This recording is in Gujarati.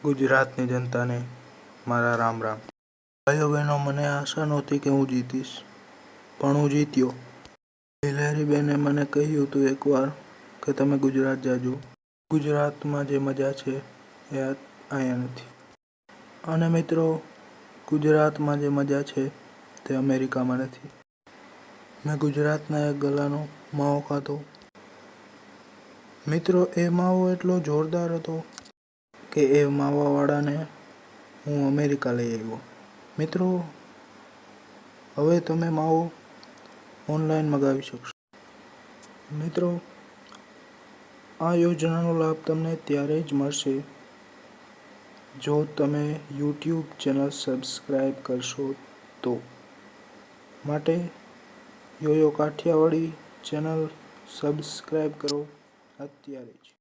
ગુજરાતની જનતાને મારા રામ રામ. ભાઈઓ બહેનો, મને આશા નહોતી કે હું જીતીશ, પણ હું જીત્યો. લહેરીબેને મને કહ્યું હતું એકવાર કે તમે ગુજરાત જાજો. ગુજરાતમાં જે મજા છે એ અહીંયા નથી. અને મિત્રો, ગુજરાતમાં જે મજા છે તે અમેરિકામાં નથી. મેં ગુજરાતના એક ગલ્લાનો માવો ખાધો. મિત્રો, એ માવો એટલો જોરદાર હતો કે એ માવાવાળાને હું અમેરિકા લઈ આવ્યો. મિત્રો, હવે તમે માવો ઓનલાઈન મંગાવી શકશો. મિત્રો, આ યોજનાનો લાભ તમને ત્યારે જ મળશે જો તમે યુટ્યુબ ચેનલ સબસ્ક્રાઈબ કરશો તો. માટે યોયો કાઠિયાવાડી ચેનલ સબસ્ક્રાઈબ કરો અત્યારે જ.